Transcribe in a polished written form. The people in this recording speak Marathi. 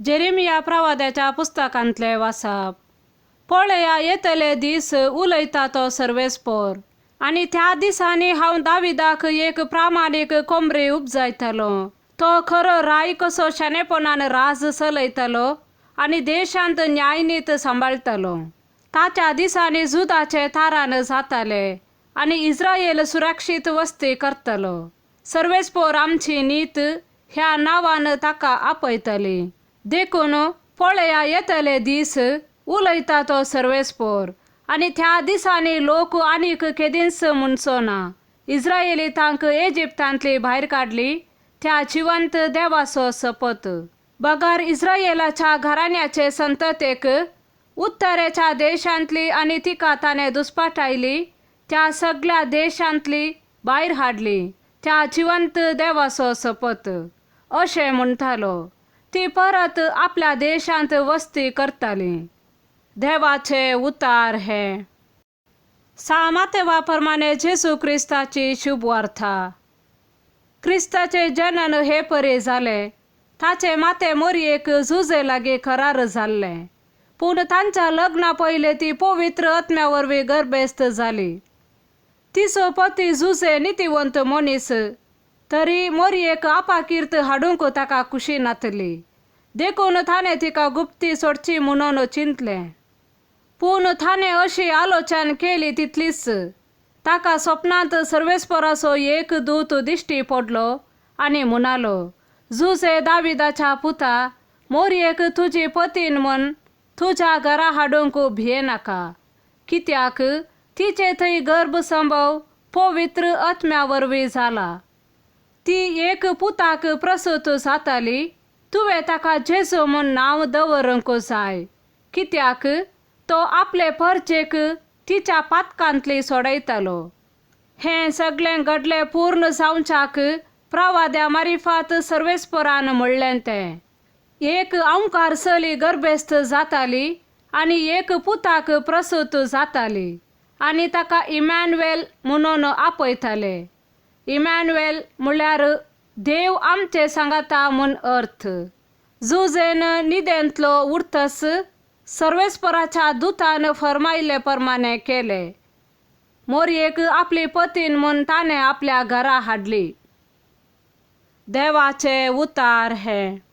जेरेमिया प्रवाद्याच्या पुस्तकांतले वाचप. पळया येतले दीस उलयता तो सर्वेस्पर, आनी त्या दिसांनी हांव दाविदाक एक प्रामाणीक कोंबरे उपजायतलो. तो खरो राय कसो शाणेपणान राज चलयतलो आनी देशांत न्यायनीत सांबाळतलो. ताच्या दिसांनी जुदाचे थारान जाताले आनी इस्रायेल सुरक्षीत वस्ती करतलो. सर्वेस्पर आमची नीत ह्या नांवान ताका आपयतली. देखून पळया येतले दीस उलयता तो सर्वेस्पर, आनी त्या दिसांनी लोक आनीक केदींच म्हणचो ना. इस्रायेली तांक इजिप्तांतली भायर काडली त्या जिवंत देवाचो सपत. बगार इस्रायेलाच्या घराण्याचे संततेक उत्तरेच्या देशांतली आनी तिका ताणें दुस्पाटायली त्या सगळ्या देशांतली भायर हाडली त्या जिवंत देवाचो सपत. अशें म्हणटालो ती परत आपल्या देशांत वस्ती करताली. देवाचे उतार हे. सामातेवा प्रमाणे जेसू क्रिस्ताची शुभ वार्ता. क्रिस्ताचे जनन हे परी जाले. ताचे माते मोरयेक झुजे लागी करार जाल्ले, पूण तांच्या लग्ना पयले ती पवित्र आत्म्या वरवीं गर्भेस्त जाली. तिचो पती झुजे नितिवंत मनीस, तरी मोरयेक आपाकीर्त हाडूंक ताका कुशी नातली. देखून ताणें तिका गुप्ती सोडची म्हणून चिंतलें. पूण ताणें अशी आलोचन केली तितलीच ताका स्वप्नांत सर्वेस्पराचो एक दूत दिश्टी पडलो आनी म्हणालो, झुजे दाविदाच्या पुता, मोरयेक तुजी पतीन म्हण तुज्या घरा हाडूंक भियेनाका, कित्याक तिचे थंय गर्भ संभव पवित्र आत्म्या वरवीं जाला. ती एक पुताक प्रसूत जाताली. तुवें ताका जेजू म्हूण नांव दवरूंक जाय, कित्याक तो आपले परचेक तिच्या पातकांतली सोडयतलो. हें सगळें घडलें पूर्ण जावच्याक प्रवाद्या मारिफात सर्वेस्परान म्हणलें तें. एक ओंकार चली गर्भेस्त जाताली आनी एक पुताक प्रसूत जाताली आनी ताका इमॅन्युएल म्हणून आपयताले. इमॅन्युएल म्हळ्यार देव आमचे सांगाता म्हूण अर्थ. झुजेन न्हिदेंतलो उठतस सर्वेस्पराच्या दुतान फरमायले प्रमाणे केले. मोरयेक आपली पतीन म्हूण ताणें आपल्या घरा हाडली. देवाचे उतार हे.